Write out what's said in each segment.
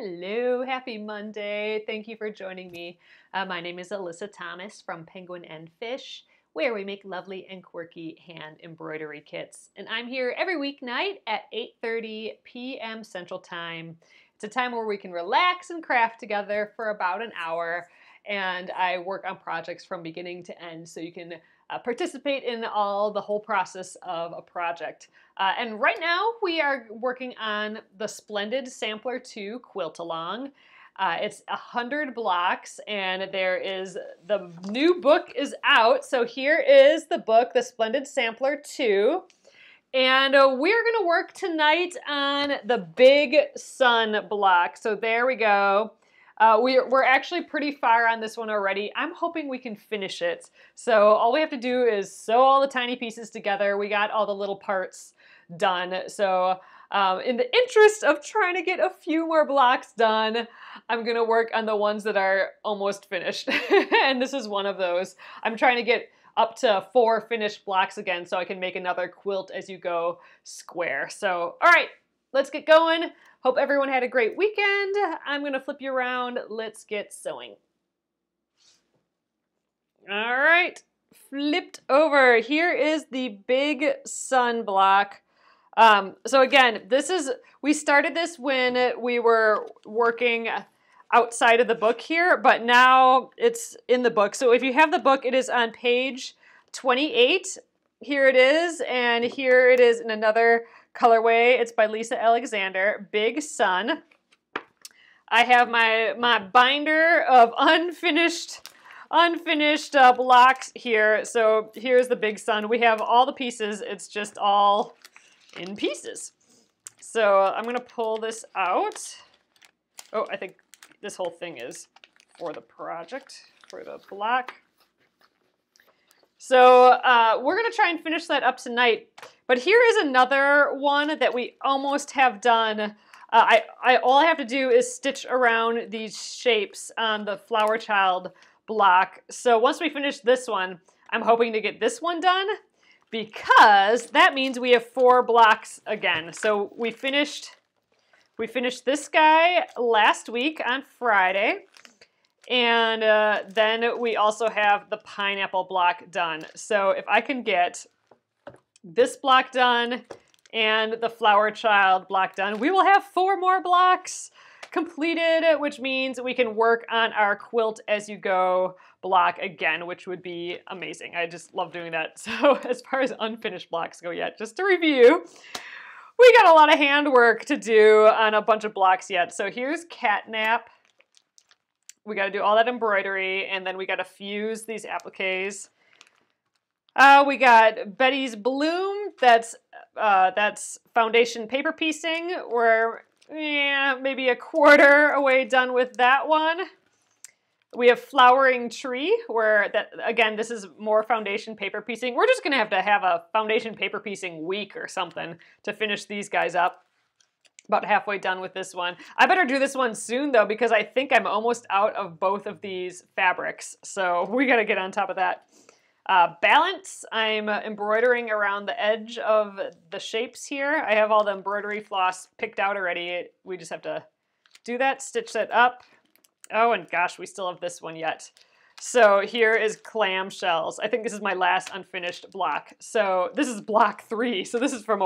Hello, happy Monday. Thank you for joining me. My name is Alyssa Thomas from Penguin and Fish, where we make lovely and quirky hand embroidery kits. And I'm here every weeknight at 8:30 p.m. Central Time. It's a time where we can relax and craft together for about an hour. And I work on projects from beginning to end so you can participate in the whole process of a project. And right now we are working on the Splendid Sampler 2 quilt along. It's 100 blocks and the new book is out. So here is the book, the Splendid Sampler 2. And we're gonna work tonight on the Big Sun block. So there we go. We're actually pretty far on this one already. I'm hoping we can finish it. So all we have to do is sew all the tiny pieces together. We got all the little parts done. So in the interest of trying to get a few more blocks done, I'm gonna work on the ones that are almost finished. And this is one of those. I'm trying to get up to 4 finished blocks again so I can make another quilt as you go square. So, all right, let's get going. Hope everyone had a great weekend. I'm gonna flip you around. Let's get sewing. All right, flipped over. Here is the Big Sun block. So again, we started this when we were working outside of the book here, but now it's in the book. So if you have the book, it is on page 28. Here it is, and here it is in another colorway. It's by Lissa Alexander, Big Sun. I have my binder of unfinished blocks here. So here's the Big Sun. We have all the pieces. It's just all in pieces. So I'm gonna pull this out. Oh, I think this whole thing is for the project, for the block. So we're gonna try and finish that up tonight. But here is another one that we almost have done. All I have to do is stitch around these shapes on the Flower Child block. So once we finish this one, I'm hoping to get this one done because that means we have 4 blocks again. So we finished this guy last week on Friday. And then we also have the pineapple block done. So if I can get this block done and the Flower Child block done, we will have 4 more blocks completed, which means we can work on our quilt as you go block again, which would be amazing. I just love doing that. So as far as unfinished blocks go yet, just to review, we got a lot of handwork to do on a bunch of blocks yet. So here's Catnap. We got to do all that embroidery, and then we got to fuse these appliques. We got Betty's Bloom. That's foundation paper piecing. We're maybe a quarter away done with that one. We have Flowering Tree, again, this is more foundation paper piecing. We're just gonna have a foundation paper piecing week or something to finish these guys up. About halfway done with this one. I better do this one soon though, because I think I'm almost out of both of these fabrics. So we gotta get on top of that. Balance, I'm embroidering around the edge of the shapes here. I have all the embroidery floss picked out already. We just have to do that, stitch that up. Oh, and gosh, we still have this one yet. So here is Clamshells. I think this is my last unfinished block. So this is block 3. So this is from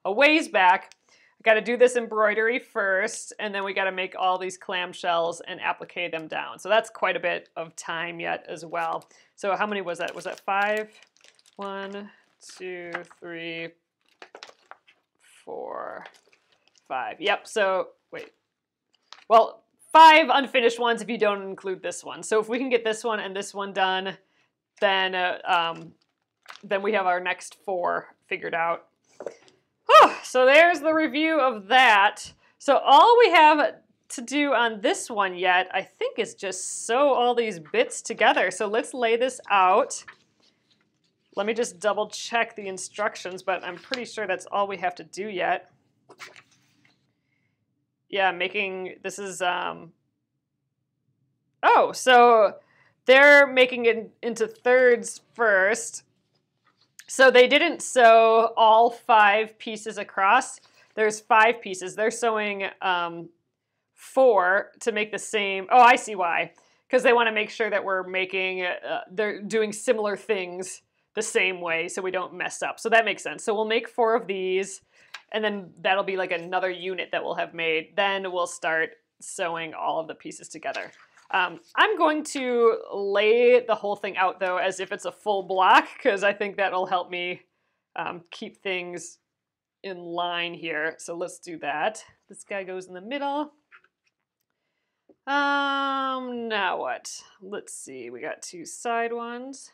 a ways back. I got to do this embroidery first, and then we got to make all these clamshells and applique them down. So that's quite a bit of time yet as well. So how many was that? Was that 5? 1, 2, 3, 4, 5. Yep, so wait. Well, 5 unfinished ones if you don't include this one. So if we can get this one and this one done, then we have our next 4 figured out. So there's the review of that. So all we have to do on this one yet, I think, is just sew all these bits together. So let's lay this out. Let me just double check the instructions, but I'm pretty sure that's all we have to do yet. Yeah, this is, oh, so they're making it into thirds first. So they didn't sew all 5 pieces across. There's 5 pieces. They're sewing 4 to make the same. Oh, I see why. Because they want to make sure that we're making, they're doing similar things the same way so we don't mess up. So that makes sense. So we'll make 4 of these, and then that'll be like another unit that we'll have made. Then we'll start sewing all of the pieces together. I'm going to lay the whole thing out, though, as if it's a full block, because I think that'll help me keep things in line here. So let's do that. This guy goes in the middle. Now what? Let's see. We got 2 side ones.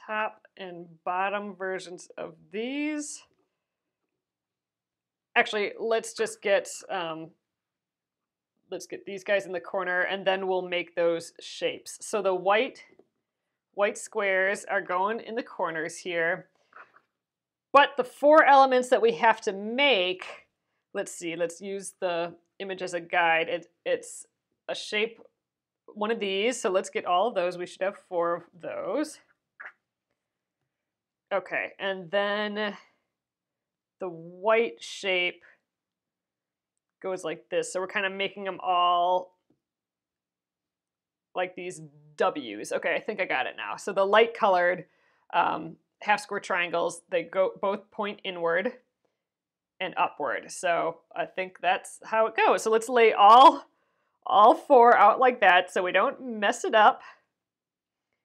Top and bottom versions of these. Actually, let's just get these guys in the corner, and then we'll make those shapes. So the white squares are going in the corners here. But the 4 elements that we have to make, let's see, let's use the image as a guide. It's a shape, one of these, so let's get all of those. We should have 4 of those. Okay, and then the white shape goes like this. So we're kind of making them all like these W's. Okay, I think I got it now. So the light colored half square triangles, they go both point inward and upward. So I think that's how it goes. So let's lay all 4 out like that so we don't mess it up,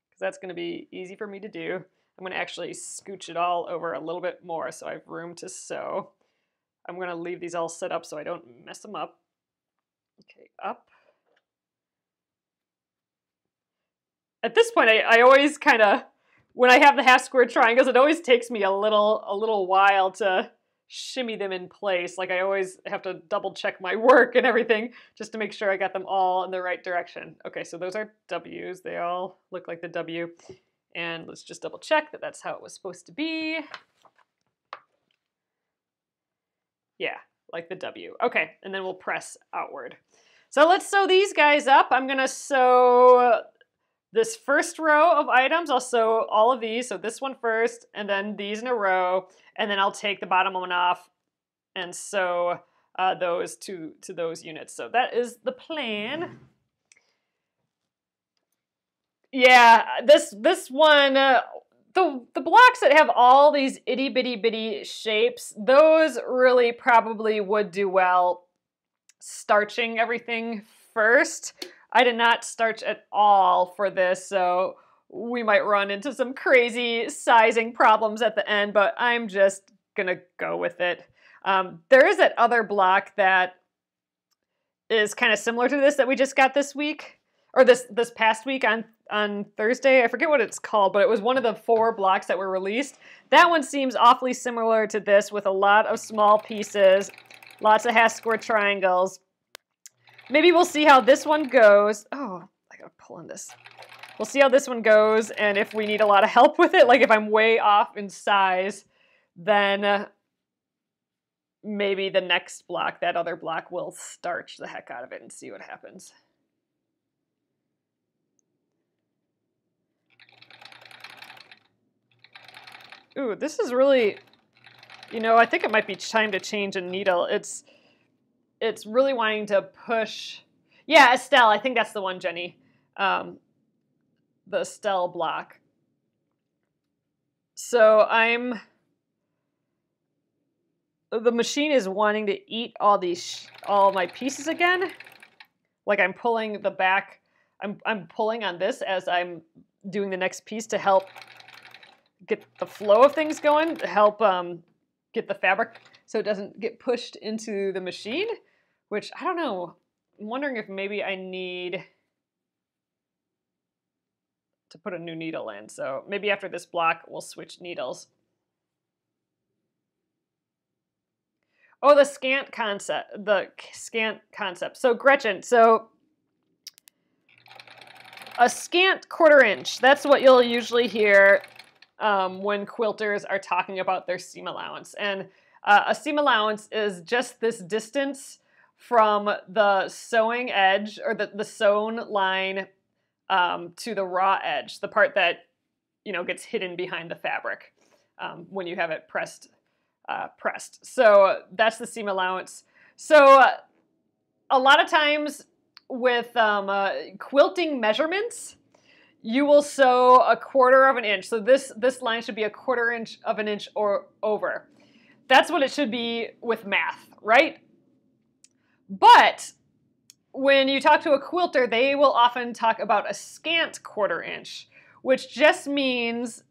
because that's going to be easy for me to do. I'm going to actually scooch it all over a little bit more so I have room to sew. I'm going to leave these all set up so I don't mess them up. Okay, up. At this point, I always kind of, when I have the half square triangles, it always takes me a little while to shimmy them in place. Like I always have to double check my work and everything just to make sure I got them all in the right direction. Okay, so those are W's. They all look like the W. And let's just double check that that's how it was supposed to be. Yeah, like the W. Okay, and then we'll press outward. So let's sew these guys up. I'm gonna sew this first row of items. I'll sew all of these. So this one first, and then these in a row, and then I'll take the bottom one off and sew those to those units. So that is the plan. Yeah, this one, the blocks that have all these itty bitty shapes, those really probably would do well starching everything first. I did not starch at all for this, so we might run into some crazy sizing problems at the end, but I'm just gonna go with it. There is that other block that is kind of similar to this that we just got this week, or this past week on Thursday. I forget what it's called, but it was one of the 4 blocks that were released. That one seems awfully similar to this, with a lot of small pieces, lots of half square triangles. Maybe we'll see how this one goes. Oh, I gotta pull on this. We'll see how this one goes, and if we need a lot of help with it, like if I'm way off in size, then maybe the next block, that other block, will starch the heck out of it and see what happens. Ooh, this is really, I think it might be time to change a needle. It's really wanting to push. Yeah, Estelle, I think that's the one, Jenny. The Estelle block. So the machine is wanting to eat all my pieces again. Like I'm pulling the back, I'm pulling on this as I'm doing the next piece to help get the flow of things going, to help get the fabric so it doesn't get pushed into the machine, which I don't know. I'm wondering if maybe I need to put a new needle in. So maybe after this block, we'll switch needles. Oh, the scant concept. So Gretchen, so a scant 1/4 inch. That's what you'll usually hear when quilters are talking about their seam allowance. And a seam allowance is just this distance from the sewing edge, or the sewn line, to the raw edge, the part that gets hidden behind the fabric when you have it pressed. So that's the seam allowance. So a lot of times with quilting measurements, you will sew 1/4 of an inch. So this line should be 1/4 inch of an inch or over. That's what it should be with math, right? But when you talk to a quilter, they will often talk about a scant 1/4 inch, which just means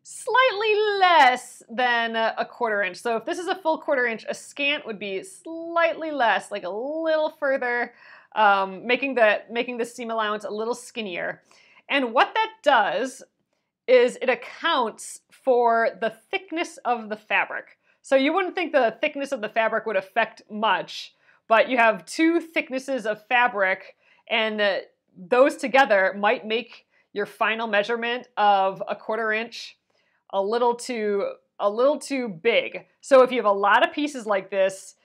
slightly less than 1/4 inch. So if this is a full 1/4 inch, a scant would be slightly less, like a little further, making the seam allowance a little skinnier. And what that does is it accounts for the thickness of the fabric. So you wouldn't think the thickness of the fabric would affect much, but you have 2 thicknesses of fabric, and those together might make your final measurement of 1/4 inch a little too big. So if you have a lot of pieces like this,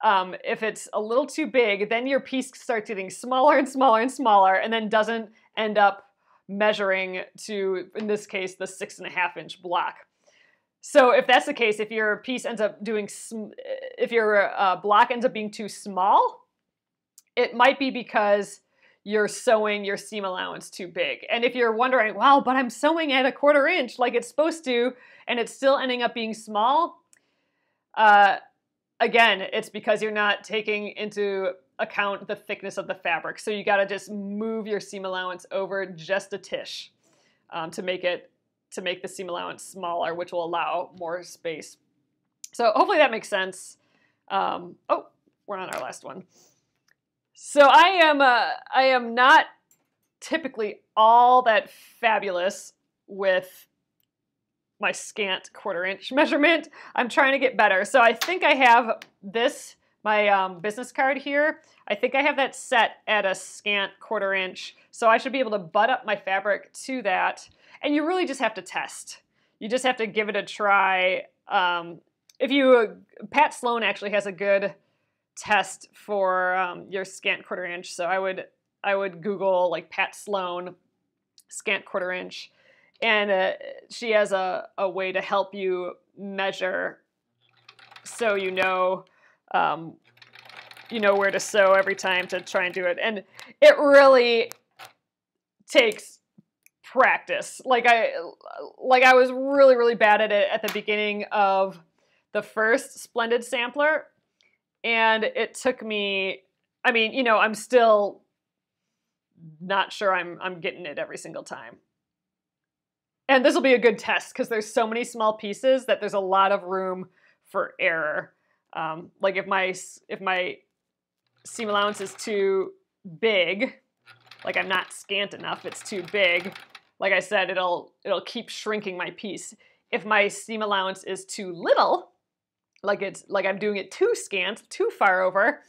if it's a little too big, then your piece starts getting smaller and smaller and smaller, and then doesn't end up measuring to, in this case, the 6.5 inch block. So if that's the case, if your piece ends up if your block ends up being too small, it might be because you're sewing your seam allowance too big. And if you're wondering, wow, but I'm sewing at 1/4 inch like it's supposed to, and it's still ending up being small, again, it's because you're not taking into account the thickness of the fabric. So you got to just move your seam allowance over just a tish to make the seam allowance smaller, which will allow more space. So hopefully that makes sense. Oh, we're on our last one. So I am not typically all that fabulous with my scant 1/4 inch measurement. I'm trying to get better. So I think I have this, my business card here. I think I have that set at a scant 1/4 inch. So I should be able to butt up my fabric to that. And you really just have to test. You just have to give it a try. Pat Sloan actually has a good test for your scant 1/4 inch. So I would Google like Pat Sloan scant 1/4 inch, and she has a way to help you measure, so you know where to sew every time to try and do it. And it really takes practice. Like I was really, really bad at it at the beginning of the first Splendid Sampler. And it took me, I mean, I'm still not sure I'm getting it every single time. And this will be a good test because there's so many small pieces that there's a lot of room for error. Like if my seam allowance is too big, like I'm not scant enough, it's too big. Like I said, it'll keep shrinking my piece. If my seam allowance is too little, like I'm doing it too scant, too far over,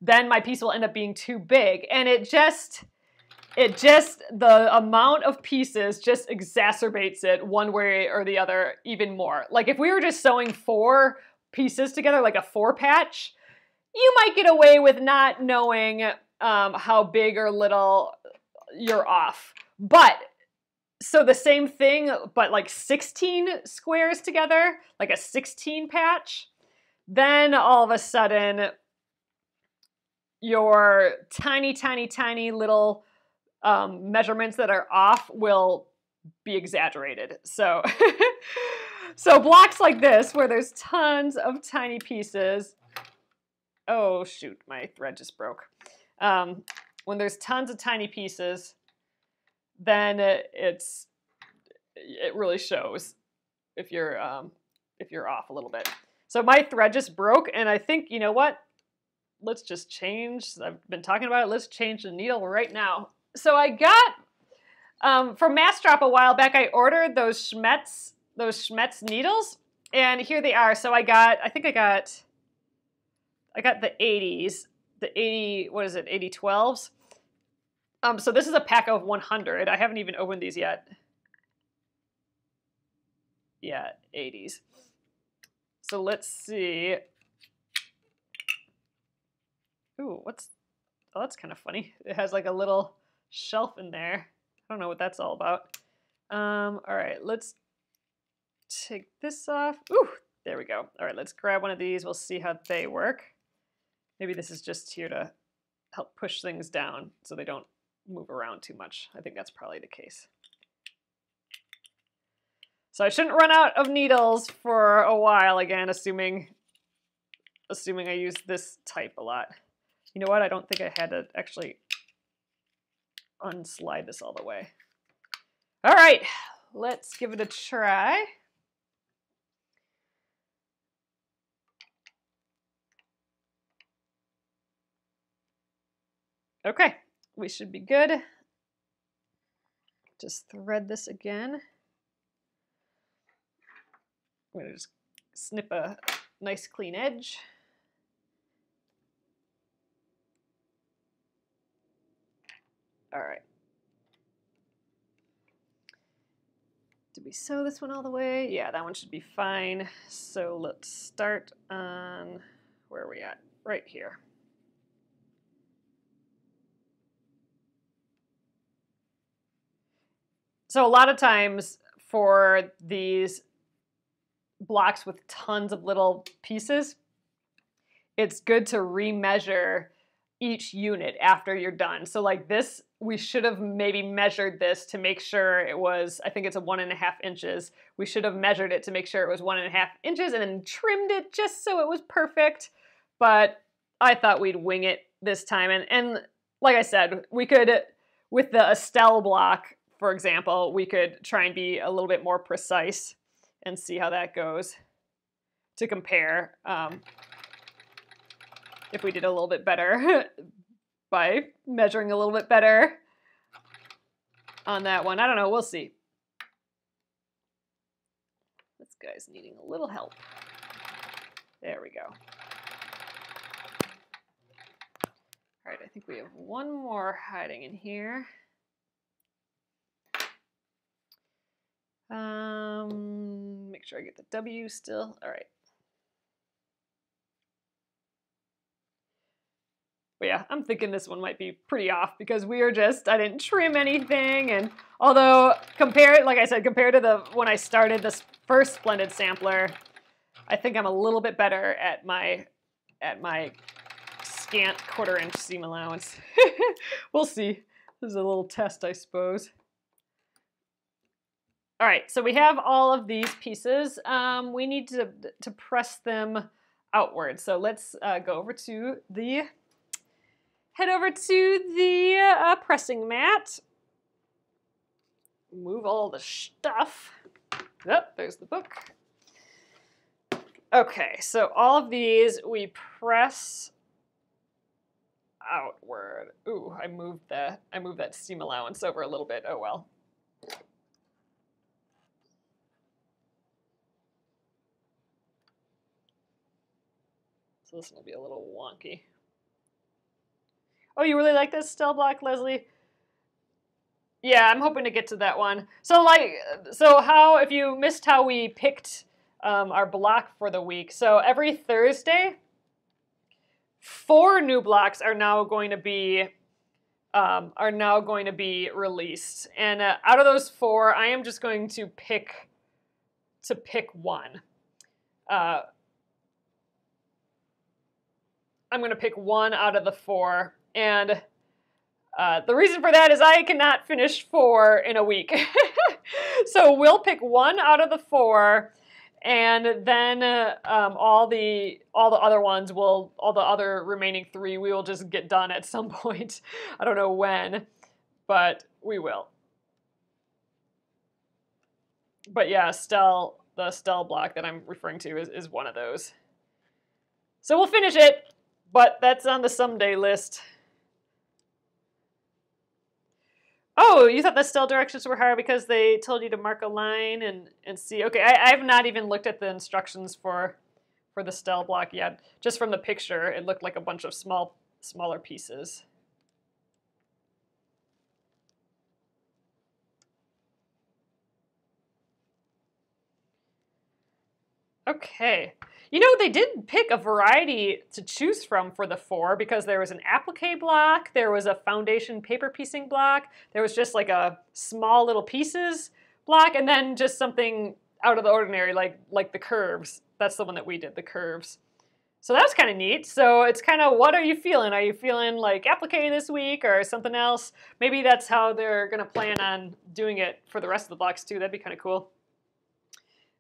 then my piece will end up being too big. And the amount of pieces just exacerbates it one way or the other even more. Like if we were just sewing 4 pieces together, like a 4-patch, you might get away with not knowing how big or little you're off. But so the same thing, but like 16 squares together, like a 16 patch, then all of a sudden your tiny, tiny, tiny little measurements that are off will be exaggerated. So, so blocks like this where there's tons of tiny pieces. Oh shoot, my thread just broke. When there's tons of tiny pieces, then it really shows if you're off a little bit. So my thread just broke, and I think, you know what? Let's just change. I've been talking about it. Let's change the needle right now. So I got from Mass Drop a while back. I ordered those Schmetz needles, and here they are. So I got the 80s, the 80 12s. So this is a pack of 100. I haven't even opened these yet. Yeah, 80s. So let's see. Ooh, that's kind of funny. It has like a little shelf in there. I don't know what that's all about. All right, let's take this off. Ooh, there we go. All right, let's grab one of these. We'll see how they work. Maybe this is just here to help push things down so they don't move around too much. I think that's probably the case. So I shouldn't run out of needles for a while again, assuming I use this type a lot. You know what? I don't think I had to actually unslide this all the way. All right, let's give it a try. Okay, we should be good. Just thread this again. I'm gonna just snip a nice clean edge. All right. Did we sew this one all the way? Yeah, that one should be fine. So let's start on, where are we at? Right here. So a lot of times for these blocks with tons of little pieces, it's good to remeasure each unit after you're done. So like this, we should have maybe measured this to make sure it was, I think it's a 1.5 inches. We should have measured it to make sure it was 1.5 inches and then trimmed it just so it was perfect. But I thought we'd wing it this time. And like I said, we could, with the Estelle block, for example, we could try and be a little bit more precise and see how that goes to compare if we did a little bit better by measuring a little bit better on that one. I don't know, we'll see. This guy's needing a little help. There we go. All right, I think we have one more hiding in here. Make sure I get the W still. All right. But yeah, I'm thinking this one might be pretty off because we are just, I didn't trim anything. And although compared, like I said, compared to when I started this first Splendid Sampler, I think I'm a little bit better at my scant 1/4 inch seam allowance. We'll see. This is a little test, I suppose. All right, so we have all of these pieces. We need to press them outward. So let's go over to the, head over to the pressing mat. Move all the stuff. Oh, there's the book. Okay, so all of these we press outward. Ooh, I moved that seam allowance over a little bit. Oh well. So this will be a little wonky. Oh, you really like this Estelle block, Leslie? Yeah, I'm hoping to get to that one. So if you missed how we picked our block for the week. So every Thursday, 4 new blocks are now going to be released. And out of those 4, I am just going to pick one. I'm going to pick 1 out of the 4. And the reason for that is I cannot finish 4 in a week. So we'll pick 1 out of the 4, and then all the other remaining 3 we will just get done at some point. I don't know when, but we will. But yeah, the Estelle block that I'm referring to is one of those. So we'll finish it, but that's on the someday list. Oh, you thought the Estelle directions were hard because they told you to mark a line and see. Okay, I have not even looked at the instructions for the Estelle block yet. Just from the picture, it looked like a bunch of smaller pieces. Okay. You know, they did pick a variety to choose from for the 4 because there was an applique block, there was a foundation paper piecing block, there was just like a small little pieces block, and then just something out of the ordinary like the curves. That's the one that we did, the curves. So that's kind of neat. So it's kind of, what are you feeling? Are you feeling like applique this week or something else? Maybe that's how they're going to plan on doing it for the rest of the blocks too. That'd be kind of cool.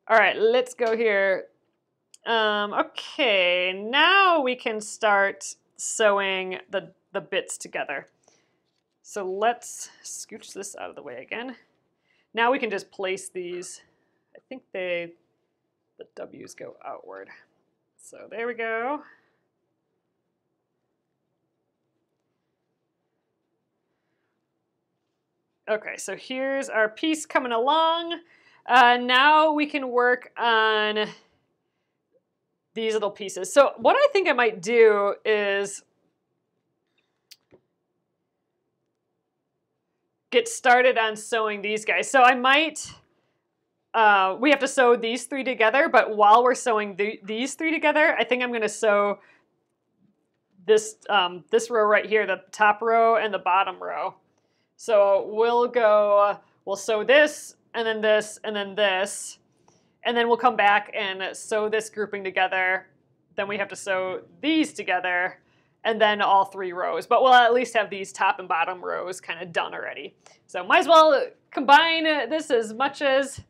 All right, let's go here. Okay, now we can start sewing the bits together. So let's scooch this out of the way again. Now we can just place these. I think the W's go outward. So there we go. Okay, so here's our piece coming along. Now we can work on these little pieces. So what I think I might do is get started on sewing these guys. So I might, we have to sew these three together, but while we're sewing these three together, I think I'm going to sew this, this row right here, the top row and the bottom row. So we'll sew this, and then this, and then this, and then we'll come back and sew this grouping together. Then we have to sew these together, and then all three rows. But we'll at least have these top and bottom rows kind of done already. So might as well combine this as much as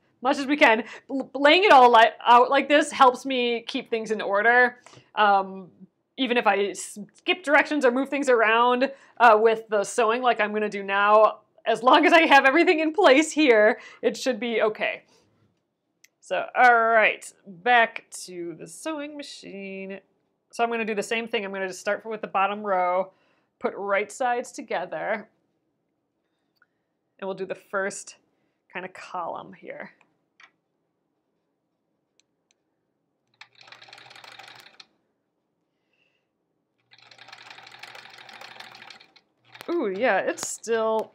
we can. Laying it all out like this helps me keep things in order. Even if I skip directions or move things around with the sewing like I'm going to do now, as long as I have everything in place here, it should be okay. So, all right, back to the sewing machine. So I'm going to do the same thing. I'm going to just start with the bottom row, put right sides together, and we'll do the first kind of column here. Ooh, yeah, it's still,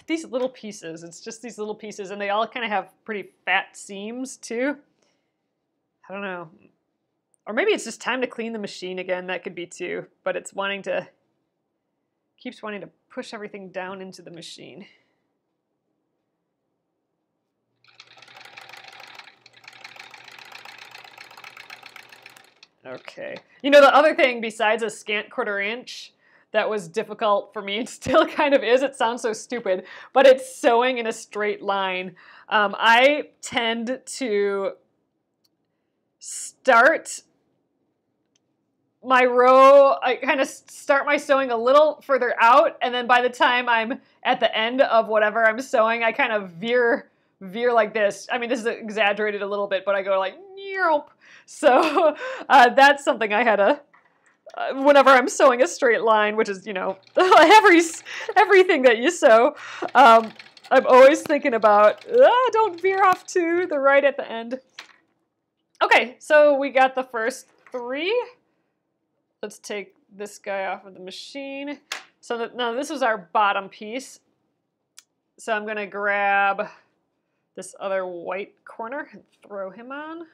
these little pieces, it's just these little pieces, and they all kind of have pretty fat seams too. I don't know. Or maybe it's just time to clean the machine again, that could be too, but it's keeps wanting to push everything down into the machine. Okay. You know, the other thing besides a scant 1/4 inch that was difficult for me, and still kind of is, it sounds so stupid, but it's sewing in a straight line. I tend to start my row, I kind of start my sewing a little further out, and then by the time I'm at the end of whatever I'm sewing, I kind of veer like this. I mean, this is exaggerated a little bit, but I go like, nope. So that's something I had to, whenever I'm sewing a straight line, which is, you know, everything that you sew, I'm always thinking about, don't veer off to the right at the end. Okay, so we got the first three. Let's take this guy off of the machine. So now this is our bottom piece. So I'm gonna grab this other white corner and throw him on.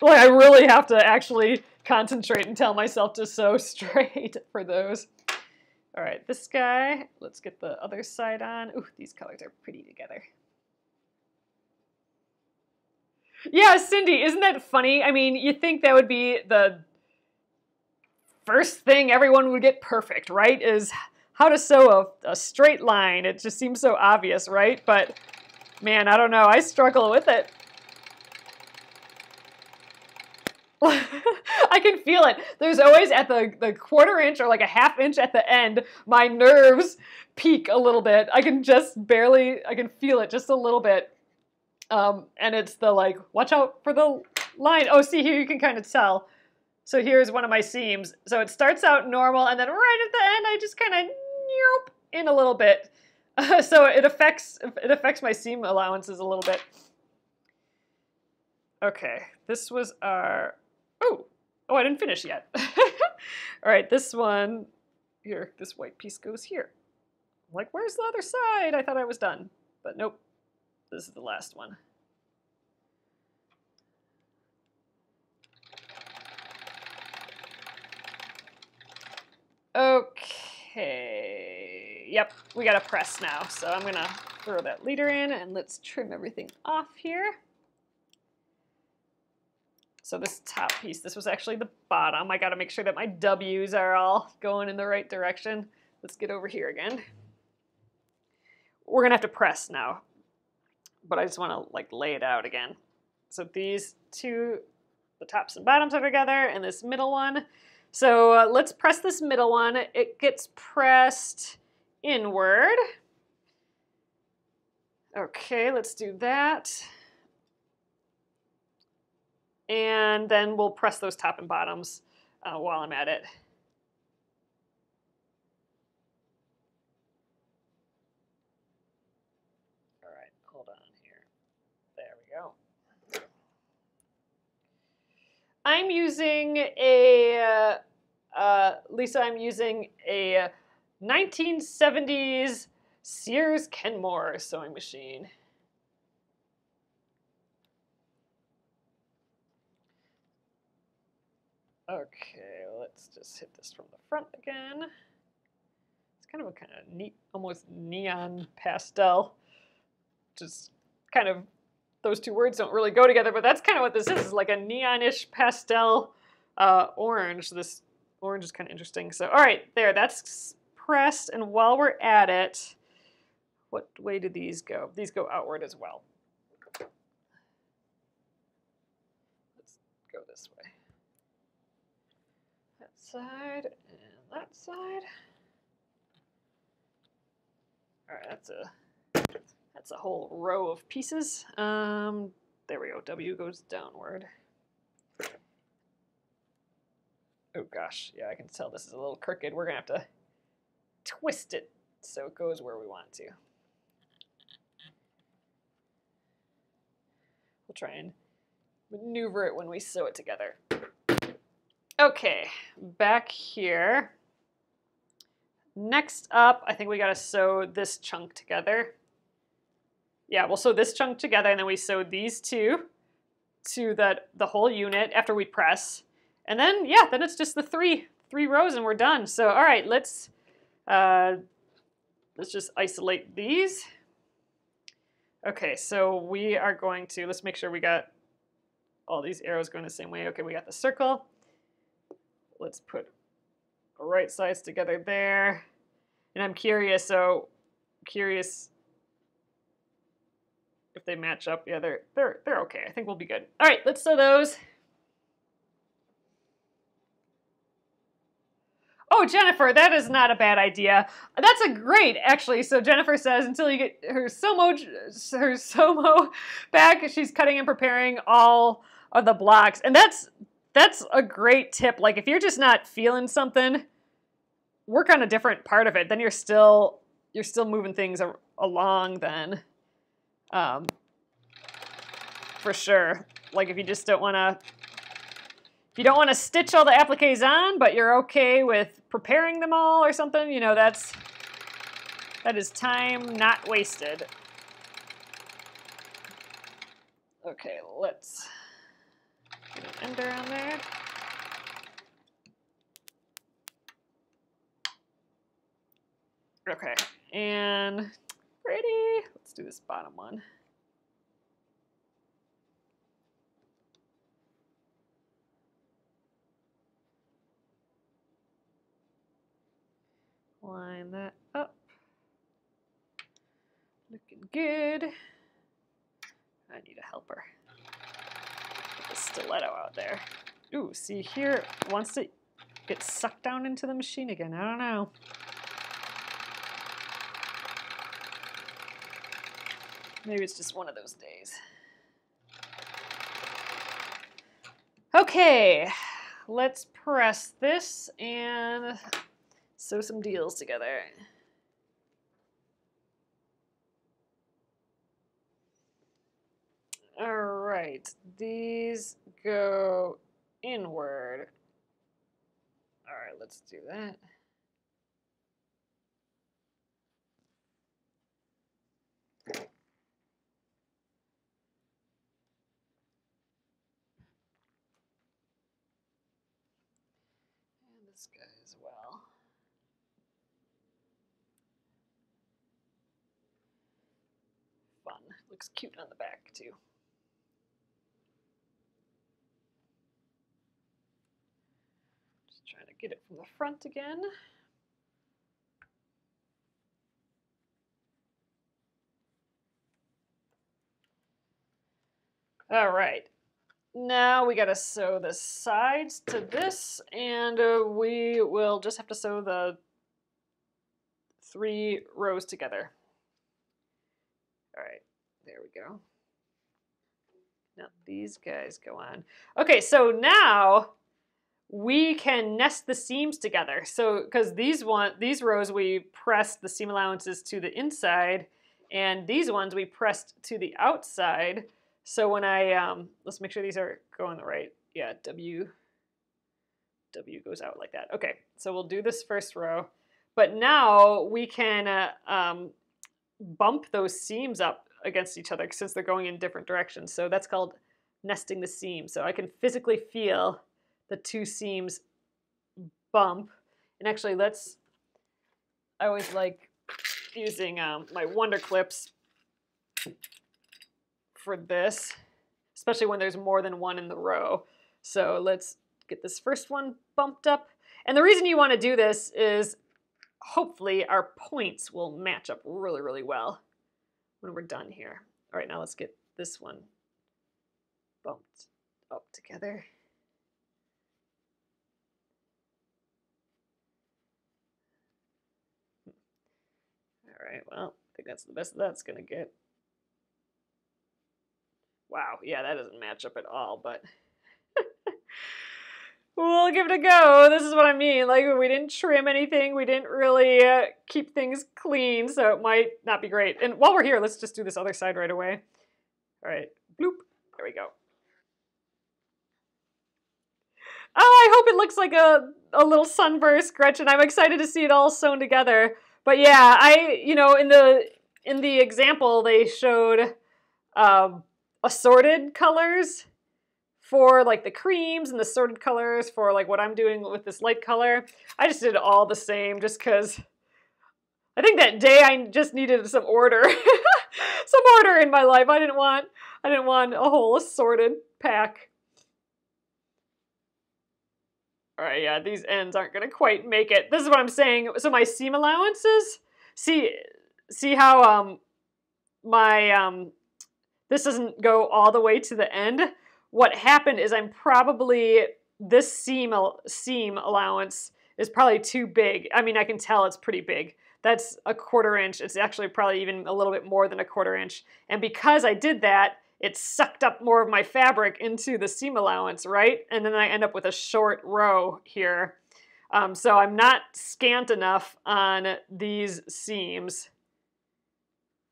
Like, I really have to actually concentrate and tell myself to sew straight for those. All right, this guy, let's get the other side on. Ooh, these colors are pretty together. Yeah, Cindy, isn't that funny? I mean, you'd think that would be the first thing everyone would get perfect, right? Is how to sew a straight line. It just seems so obvious, right? But man, I don't know, I struggle with it. I can feel it. There's always at the 1/4 inch or like a 1/2 inch at the end, my nerves peak a little bit. I can just barely, I can feel it just a little bit. And it's the like, watch out for the line. Oh, see here, you can kind of tell. So here's one of my seams. So it starts out normal, and then right at the end, I just kind of in a little bit. So it affects my seam allowances a little bit. Okay, this was our, oh, I didn't finish yet. All right, this one here, this white piece goes here. I'm like, where's the other side? I thought I was done, but nope, this is the last one. Okay, Okay, yep, we got to press now. So I'm gonna throw that leader in and let's trim everything off here. So this top piece, this was actually the bottom. I got to make sure that my W's are all going in the right direction. Let's get over here again. We're gonna have to press now, but I just want to like lay it out again. So these two, the tops and bottoms are together, and this middle one. So let's press this middle one. It gets pressed inward. Okay, let's do that. And then we'll press those top and bottoms while I'm at it. All right, hold on here. There we go. I'm using a, Lisa, I'm using a 1970s Sears Kenmore sewing machine. Okay, let's just hit this from the front again. It's kind of a neat, almost neon pastel. Just kind of, those two words don't really go together, but that's kind of what this is like a neonish pastel orange. This orange is kind of interesting. So, all right, there, that's pressed. And while we're at it, what way do these go? These go outward as well. Let's go this way. That side and that side. All right, that's a whole row of pieces. There we go. W goes downward. Oh gosh, yeah, I can tell this is a little crooked. We're gonna have to twist it so it goes where we want to. We'll try and maneuver it when we sew it together. Okay, back here. Next up, I think we gotta sew this chunk together. Yeah, we'll sew this chunk together and then we sew these two to the whole unit after we press. And then, yeah, then it's just the three rows and we're done. So, all right, let's just isolate these. Okay, so we are going to, let's make sure we got all these arrows going the same way. Okay, we got the circle. Let's put right sides together there. And I'm curious, if they match up. Yeah, they're okay. I think we'll be good. All right, let's sew those. Oh, Jennifer, that is not a bad idea. That's a great, actually. So Jennifer says until you get her Somo back, she's cutting and preparing all of the blocks. And that's a great tip. Like if you're just not feeling something, work on a different part of it. Then you're still moving things along then. For sure. Like if you just don't want to, if you don't want to stitch all the appliques on, but you're okay with preparing them all or something, you know, that is time not wasted. Okay, let's get an ender on there. Okay, and ready. Let's do this bottom one. Line that up. Looking good. I need a helper. Get the stiletto out there. Ooh, see here, it wants to get sucked down into the machine again. I don't know. Maybe it's just one of those days. Okay, let's press this and sew some deals together. All right, these go inward. All right, let's do that. And this guy as well. Looks cute on the back too. Just trying to get it from the front again. All right. Now we gotta sew the sides to this, and we will just have to sew the 3 rows together. All right, there we go. Now these guys go on. Okay, so now we can nest the seams together. So, because these rows we pressed the seam allowances to the inside, and these ones we pressed to the outside. So when I, let's make sure these are going the right, yeah, W goes out like that. Okay, so we'll do this first row, but now we can bump those seams up against each other since they're going in different directions. So that's called nesting the seam. So I can physically feel the 2 seams bump. And actually I always like using my Wonder Clips for this, especially when there's more than one in the row. So let's get this first one bumped up. And the reason you want to do this is hopefully our points will match up really, really well when we're done here. All right, now let's get this one bumped up together. All right, well, I think that's the best that's gonna get. Wow, yeah, that doesn't match up at all, but we'll give it a go. This is what I mean. Like, we didn't trim anything. We didn't really keep things clean, so it might not be great. And while we're here, let's just do this other side right away. All right, bloop. There we go. Oh, I hope it looks like a little sunburst, Gretchen. I'm excited to see it all sewn together. But yeah, in the example, they showed assorted colors for like the creams and the assorted colors for like what I'm doing with this light color. I just did all the same just because I think that day I just needed some order. Some order in my life. I didn't want a whole assorted pack. All right, yeah, these ends aren't gonna quite make it. This is what I'm saying. So my seam allowances, see how this doesn't go all the way to the end. What happened is this seam allowance is probably too big. I mean, I can tell it's pretty big. That's a 1/4 inch. It's actually probably even a little bit more than a 1/4 inch. And because I did that, it sucked up more of my fabric into the seam allowance, right? And then I end up with a short row here. So I'm not scant enough on these seams,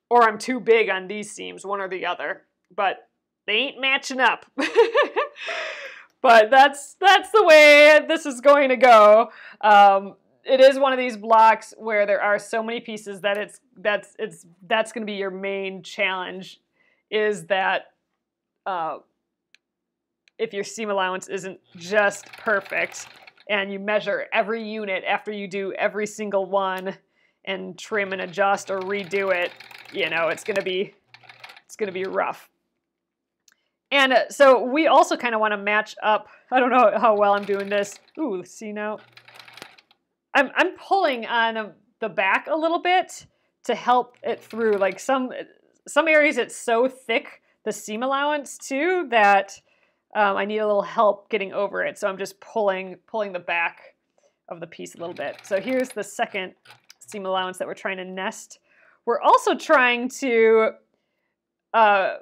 or I'm too big on these seams, one or the other. But they ain't matching up. But that's the way this is going to go. It is one of these blocks where there are so many pieces that that's going to be your main challenge, is that if your seam allowance isn't just perfect and you measure every unit after you do every single one and trim and adjust or redo it, it's going to be rough. And so we also kind of want to match up. I don't know how well I'm doing this. Ooh, see now? I'm pulling on the back a little bit to help it through. Like some areas it's so thick, the seam allowance too, that I need a little help getting over it. So I'm just pulling the back of the piece a little bit. So here's the second seam allowance that we're trying to nest. We're also trying to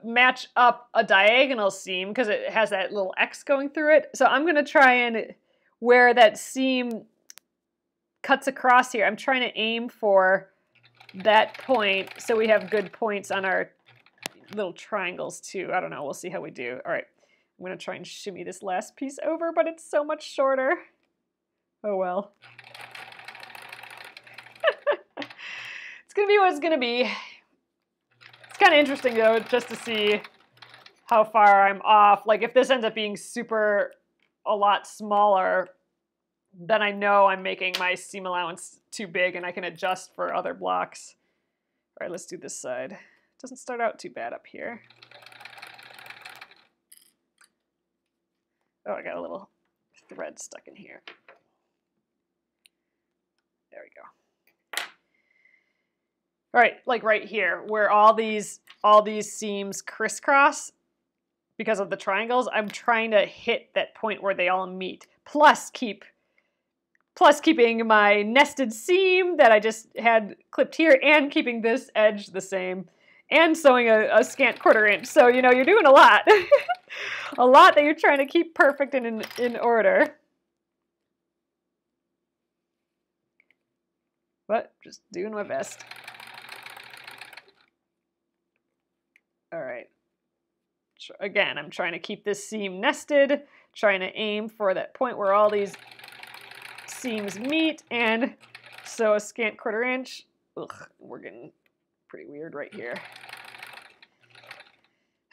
match up a diagonal seam because it has that little X going through it. So I'm going to try and where that seam cuts across here, I'm trying to aim for that point so we have good points on our little triangles too. I don't know. We'll see how we do. All right. I'm going to try and shimmy this last piece over, but it's so much shorter. Oh well. It's going to be what it's going to be. It's kind of interesting though, just to see how far I'm off. Like if this ends up being a lot smaller, then I know I'm making my seam allowance too big and I can adjust for other blocks. All right, let's do this side doesn't start out too bad up here. Oh, I got a little thread stuck in here. There we go. All right, like right here, where all these seams crisscross because of the triangles, I'm trying to hit that point where they all meet. Plus keeping my nested seam that I just had clipped here and keeping this edge the same and sewing a scant 1/4 inch. So, you know, you're doing a lot. A lot that you're trying to keep perfect and in order. But just doing my best. All right. Again, I'm trying to keep this seam nested, trying to aim for that point where all these seams meet and sew a scant 1/4 inch. Ugh, we're getting pretty weird right here.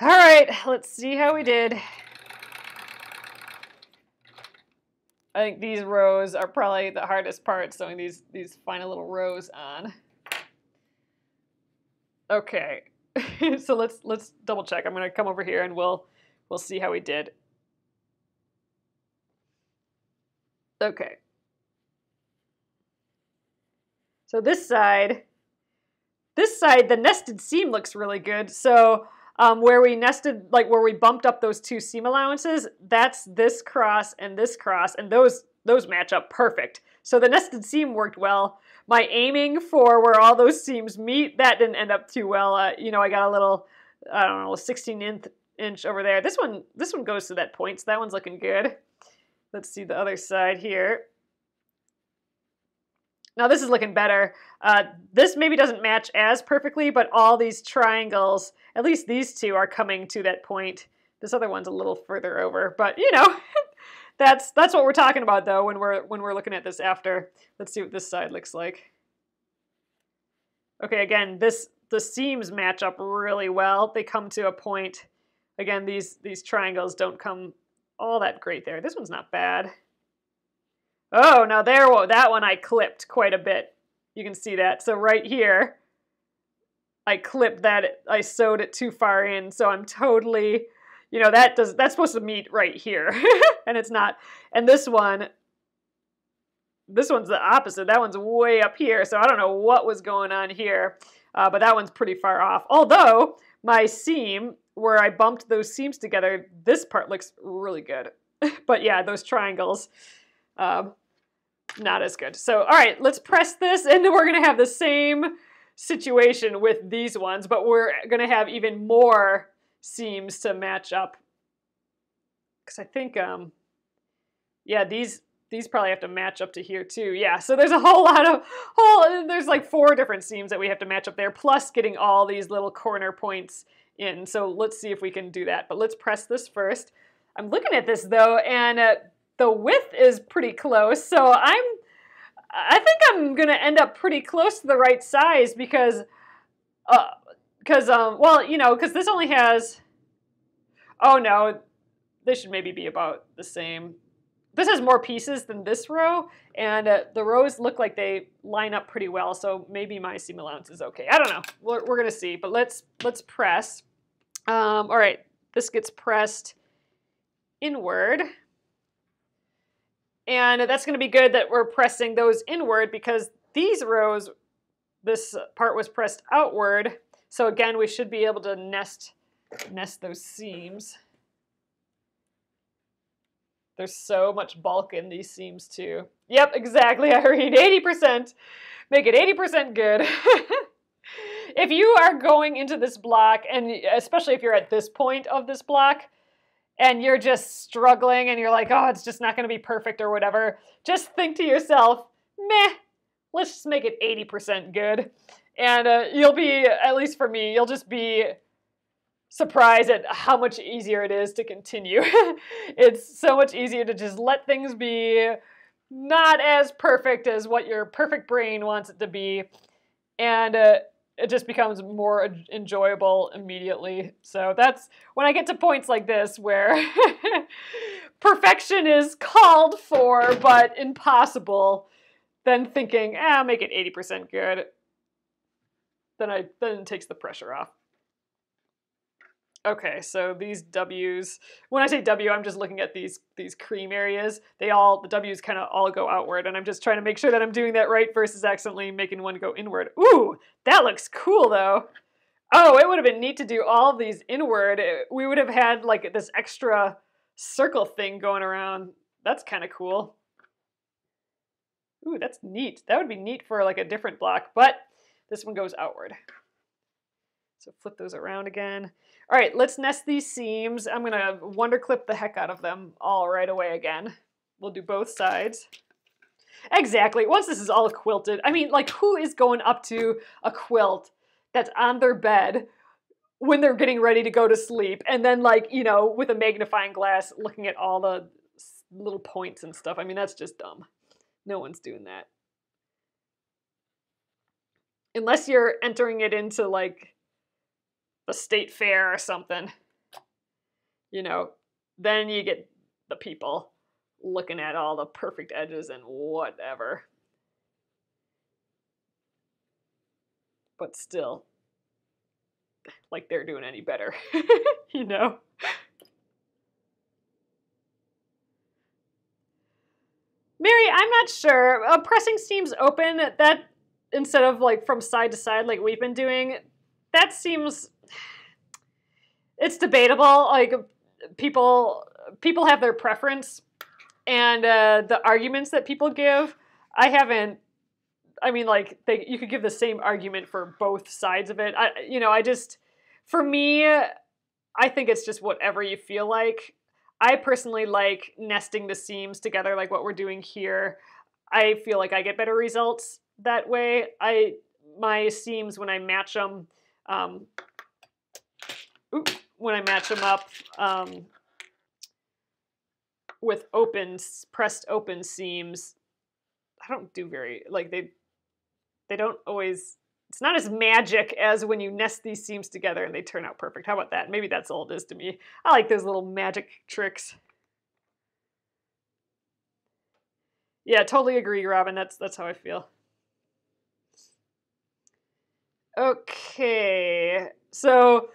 All right, let's see how we did. I think these rows are probably the hardest part, sewing these final little rows on. Okay, so let's double check. I'm gonna come over here and we'll see how we did. Okay. So this side, the nested seam looks really good. So where we nested, like where we bumped up those 2 seam allowances, that's this cross, and those match up perfect. So the nested seam worked well. My aiming for where all those seams meet, that didn't end up too well. You know, I got a little, I don't know, 16-inch over there. This one goes to that point, so that one's looking good. Let's see the other side here. Now this is looking better. This maybe doesn't match as perfectly, but all these triangles, at least these 2, are coming to that point. This other one's a little further over, but you know, that's what we're talking about though when we're looking at this after. Let's see what this side looks like. Okay, again, the seams match up really well. They come to a point. Again, these triangles don't come all that great there. This one's not bad. Oh, now that one I clipped quite a bit. You can see that. So right here, I clipped that. I sewed it too far in. So I'm totally, you know, that's supposed to meet right here. And it's not. And this one's the opposite. That one's way up here. So I don't know what was going on here. But that one's pretty far off. Although my seam, where I bumped those seams together, this part looks really good. But yeah, those triangles, not as good. So, all right, let's press this, and then we're going to have the same situation with these ones, but we're going to have even more seams to match up. Because I think, yeah, these probably have to match up to here too. Yeah, so there's a whole lot of, there's like 4 different seams that we have to match up there, plus getting all these little corner points in. So let's see if we can do that. But let's press this first. I'm looking at this though, and the width is pretty close, so I think I'm gonna end up pretty close to the right size because well, you know, because this only has, oh no, they should maybe be about the same. This has more pieces than this row, and the rows look like they line up pretty well, so maybe my seam allowance is okay. I don't know. We're gonna see, but let's press. All right, this gets pressed inward. And that's going to be good that we're pressing those inward because these rows, this part was pressed outward. So again, we should be able to nest those seams. There's so much bulk in these seams too. Yep, exactly, Irene. 80%. Make it 80% good. If you are going into this block, and especially if you're at this point of this block, and you're just struggling and you're like, oh, it's just not going to be perfect or whatever, just think to yourself, meh, let's just make it 80% good. And you'll be, at least for me, you'll just be surprised at how much easier it is to continue. It's so much easier to just let things be not as perfect as what your perfect brain wants it to be. And it just becomes more enjoyable immediately. So that's when I get to points like this where perfection is called for but impossible, then thinking, I'll make it 80% good. Then it takes the pressure off. Okay, so these W's, when I say W, I'm just looking at these cream areas. The W's kind of all go outward, and I'm just trying to make sure that I'm doing that right versus accidentally making one go inward. Ooh, that looks cool though. Oh, it would have been neat to do all of these inward. We would have had like this extra circle thing going around. That's kind of cool. Ooh, that's neat. That would be neat for like a different block, but this one goes outward. So flip those around again. All right, let's nest these seams. I'm gonna wonder clip the heck out of them all right away again. We'll do both sides. Exactly, once this is all quilted, I mean, like who is going up to a quilt that's on their bed when they're getting ready to go to sleep and then like, you know, with a magnifying glass looking at all the little points and stuff. I mean, that's just dumb. No one's doing that. Unless you're entering it into like the state fair or something, you know, then you get the people looking at all the perfect edges and whatever. But still, like they're doing any better, you know? Mary, I'm not sure. Pressing seams open, that instead of like from side to side like we've been doing, that seems, it's debatable. Like people have their preference, and the arguments that people give, I mean, like you could give the same argument for both sides of it. For me, I think it's just whatever you feel like. I personally like nesting the seams together like what we're doing here. I feel like I get better results that way. My seams, when I match them, up with pressed open seams, I don't do very, like they don't always, it's not as magic as when you nest these seams together and they turn out perfect. How about that? Maybe that's all it is to me. I like those little magic tricks. Yeah, totally agree, Robin. That's how I feel. Okay, so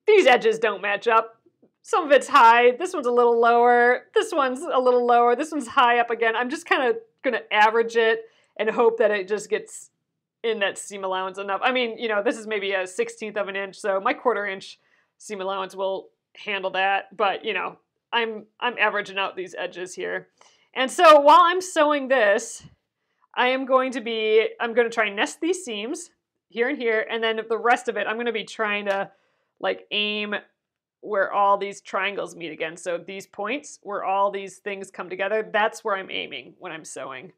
these edges don't match up. Some of it's high, this one's a little lower, this one's a little lower, this one's high up again. I'm just kind of gonna average it and hope that it just gets in that seam allowance enough. I mean, you know, this is maybe a 1/16 of an inch, so my 1/4 inch seam allowance will handle that, but you know, I'm averaging out these edges here. And so while I'm sewing this, I'm going to try and nest these seams here and here, and then the rest of it, I'm going to be trying to like aim where all these triangles meet again. So these points where all these things come together, that's where I'm aiming when I'm sewing.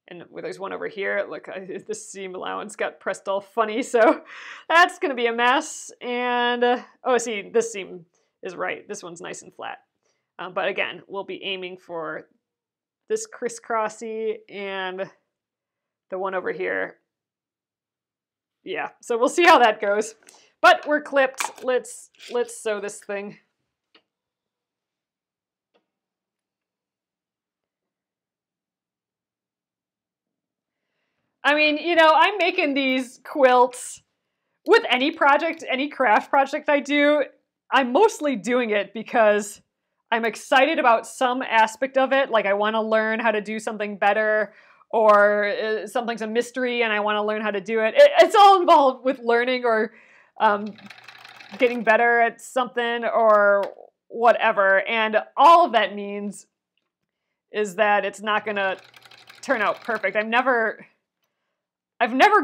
And where there's one over here, look, this seam allowance got pressed all funny, so that's going to be a mess. And, oh, see, this seam is right. This one's nice and flat. But again, we'll be aiming for this crisscrossy and the one over here. Yeah, so we'll see how that goes. But we're clipped. Let's sew this thing. I mean, you know, I'm making these quilts with any project, any craft project I do. I'm mostly doing it because I'm excited about some aspect of it. Like I want to learn how to do something better, or something's a mystery and I want to learn how to do it. It's all involved with learning or getting better at something or whatever. And all of that means is that it's not going to turn out perfect. I've never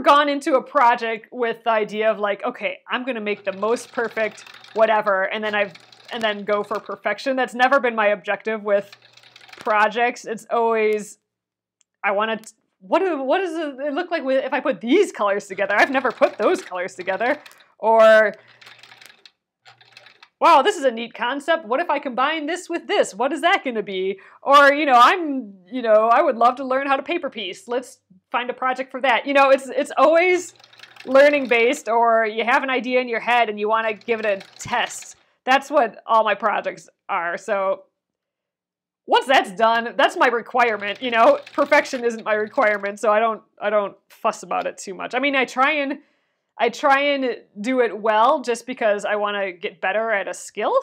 gone into a project with the idea of like, okay, I'm going to make the most perfect whatever, and then go for perfection. That's never been my objective with projects. It's always, I want to, what does it look like if I put these colors together? I've never put those colors together. Or, wow, this is a neat concept. What if I combine this with this? What is that going to be? Or, I would love to learn how to paper piece. Let's find a project for that. You know, it's always learning based, or you have an idea in your head and you want to give it a test. That's what all my projects are. So once that's done, that's my requirement. You know, perfection isn't my requirement, so I don't fuss about it too much. I mean, I try I try and do it well just because I want to get better at a skill.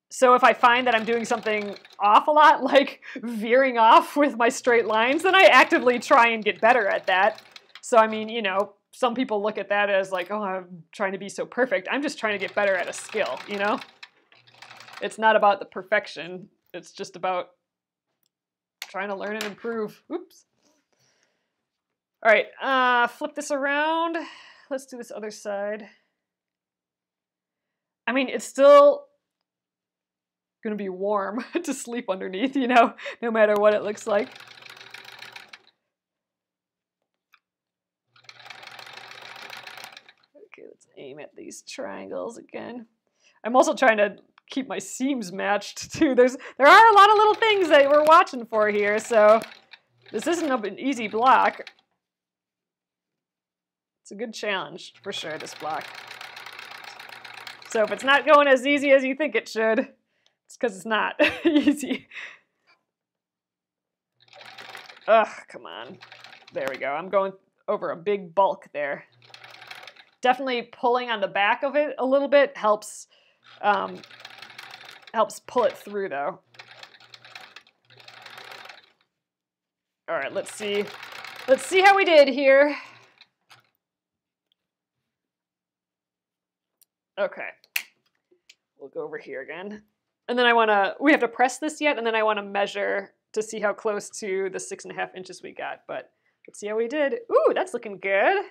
So if I find that I'm doing something off a lot, like veering off with my straight lines, then I actively try and get better at that. So I mean, you know, some people look at that as like, oh, I'm trying to be so perfect. I'm just trying to get better at a skill, you know? It's not about the perfection. It's just about trying to learn and improve. Oops. All right, flip this around. Let's do this other side. I mean, it's still gonna be warm to sleep underneath, you know, no matter what it looks like. Okay, let's aim at these triangles again. I'm also trying to keep my seams matched too. There are a lot of little things that we're watching for here, so this isn't an easy block. It's a good challenge for sure, this block. So if it's not going as easy as you think it should, it's because it's not easy. Ugh, come on. There we go. I'm going over a big bulk there. Definitely pulling on the back of it a little bit helps pull it through though. All right, let's see. Let's see how we did here. Okay. We'll go over here again. And then we have to press this yet, and then I want to measure to see how close to the 6.5 inches we got. But let's see how we did. Ooh, that's looking good.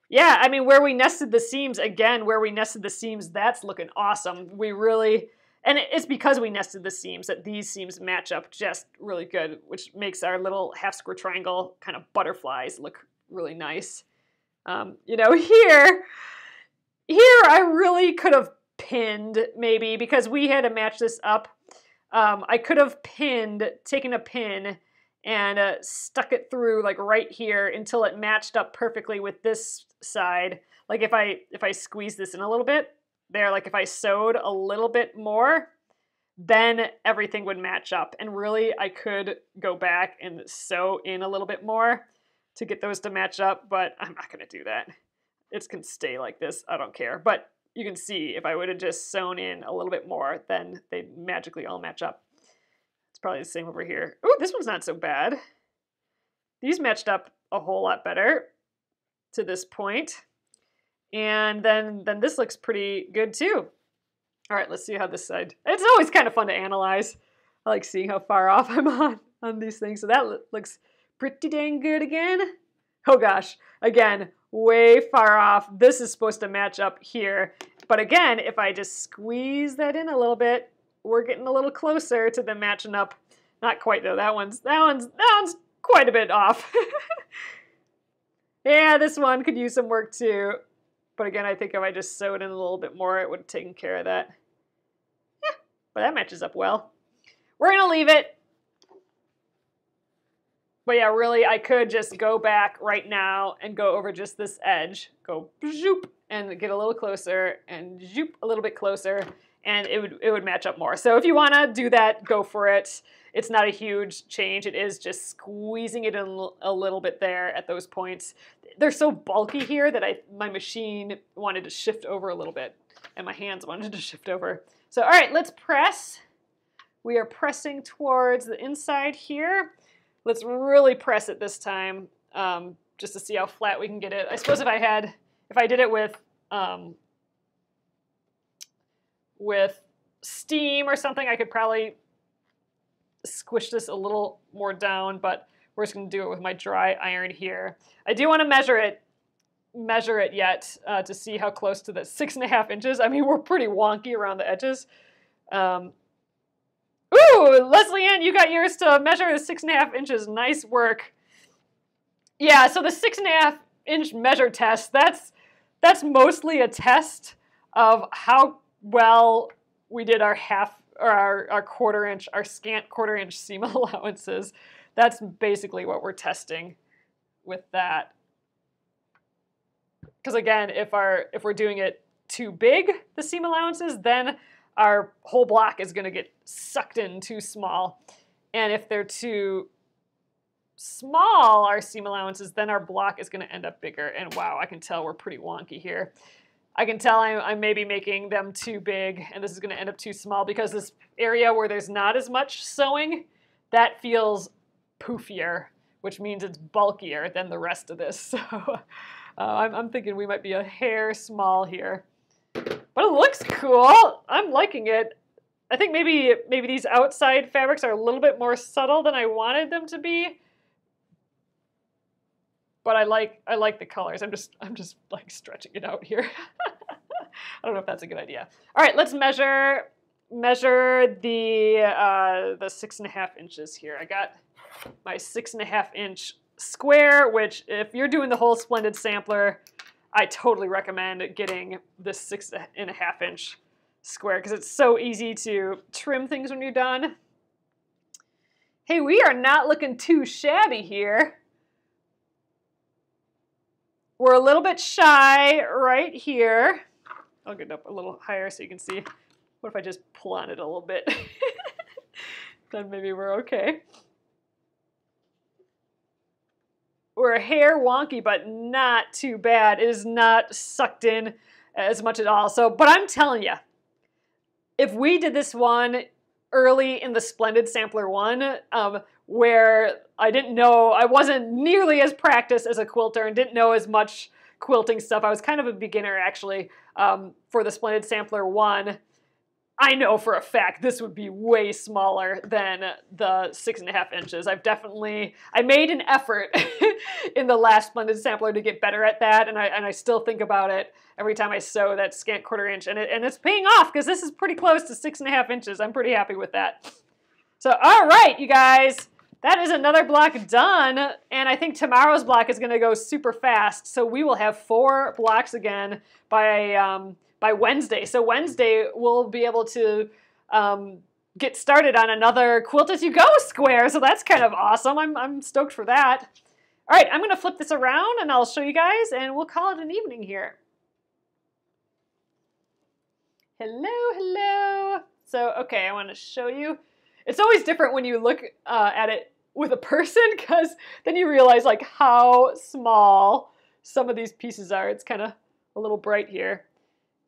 Yeah, I mean, where we nested the seams, again, that's looking awesome. We really, and it's because we nested the seams that these seams match up just really good, which makes our little half square triangle kind of butterflies look really nice. You know, here I really could have pinned maybe because we had to match this up. I could have taken a pin and stuck it through like right here until it matched up perfectly with this side. Like if I squeeze this in a little bit there, like if I sewed a little bit more, then everything would match up. And really I could go back and sew in a little bit more to get those to match up, but I'm not gonna do that. It's gonna stay like this, I don't care. But you can see if I would have just sewn in a little bit more, then they'd magically all match up. It's probably the same over here. Ooh, this one's not so bad. These matched up a whole lot better to this point. And then this looks pretty good too. All right, let's see how this side, it's always kind of fun to analyze. I like seeing how far off I'm on these things. So that looks pretty dang good again. Oh gosh, again, way far off. This is supposed to match up here. But again, if I just squeeze that in a little bit, we're getting a little closer to them matching up. Not quite though, that one's quite a bit off. Yeah, this one could use some work too. But again, I think if I just sewed in a little bit more, it would have taken care of that. Yeah, but that matches up well. We're gonna leave it. But yeah, really, I could just go back right now and go over just this edge, go zoop, and get a little closer, and zoop a little bit closer, and it would match up more. So if you want to do that, go for it. It's not a huge change. It is just squeezing it in a little bit there at those points. They're so bulky here that my machine wanted to shift over a little bit, and my hands wanted to shift over. So all right, let's press. We are pressing towards the inside here. Let's really press it this time, just to see how flat we can get it. I suppose if I did it with steam or something, I could probably squish this a little more down, but we're just gonna do it with my dry iron here. I do wanna measure it yet to see how close to the 6.5 inches. I mean, we're pretty wonky around the edges. Ooh, Leslie Ann, you got yours to measure the 6.5 inches. Nice work. Yeah, so the 6.5 inch measure test, that's mostly a test of how well we did our our scant quarter inch seam allowances. That's basically what we're testing with that. Because again, if we're doing it too big, the seam allowances, then our whole block is going to get sucked in too small. And if they're too small our seam allowances, then our block is going to end up bigger. And wow, I can tell we're pretty wonky here. I can tell I'm maybe making them too big, and this is going to end up too small because this area where there's not as much sewing, that feels poofier, which means it's bulkier than the rest of this. So I'm thinking we might be a hair small here. But it looks cool. I'm liking it. I think maybe these outside fabrics are a little bit more subtle than I wanted them to be. But I like the colors. I'm just like stretching it out here. I don't know if that's a good idea. All right, let's measure the 6.5 inches here. I got my 6.5 inch square, which if you're doing the whole Splendid Sampler, I totally recommend getting this 6.5 inch square because it's so easy to trim things when you're done. Hey, we are not looking too shabby here. We're a little bit shy right here. I'll get it up a little higher so you can see. What if I just pull on it a little bit? Then maybe we're okay. We're a hair wonky, but not too bad. It is not sucked in as much at all. So, but I'm telling you, if we did this one early in the Splendid Sampler one, where I wasn't nearly as practiced as a quilter and didn't know as much quilting stuff. I was kind of a beginner actually for the Splendid Sampler one. I know for a fact this would be way smaller than the 6.5 inches. I made an effort in the last Splendid Sampler to get better at that, and I still think about it every time I sew that scant 1/4 inch, and it's paying off because this is pretty close to 6.5 inches. I'm pretty happy with that. So, all right, you guys, that is another block done, and I think tomorrow's block is going to go super fast, so we will have 4 blocks again by Wednesday. So Wednesday, we'll be able to get started on another Quilt As You Go square, so that's kind of awesome. I'm stoked for that. All right, I'm going to flip this around, and I'll show you guys, and we'll call it an evening here. Hello, hello. So, okay, I want to show you. It's always different when you look at it with a person because then you realize like how small some of these pieces are. It's kind of a little bright here.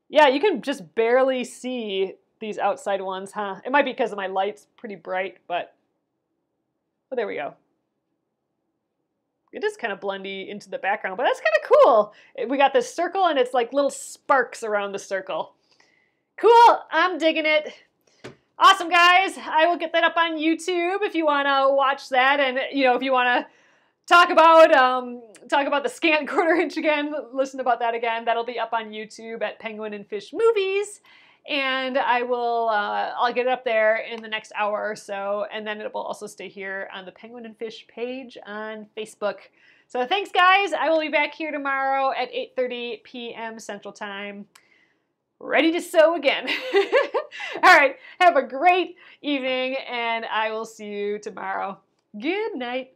Yeah, you can just barely see these outside ones, huh? It might be because of my light's pretty bright, but oh, there we go. It is kind of blendy into the background, but that's kind of cool. We got this circle and it's like little sparks around the circle. Cool, I'm digging it. Awesome, guys. I will get that up on YouTube if you want to watch that, and if you want to talk about the scant 1/4 inch again, listen about that again. That'll be up on YouTube at Penguin and Fish Movies, and I'll get it up there in the next hour or so, and then it will also stay here on the Penguin and Fish page on Facebook. So thanks, guys. I will be back here tomorrow at 8:30 p.m. Central Time. Ready to sew again. All right, have a great evening, and I will see you tomorrow. Good night.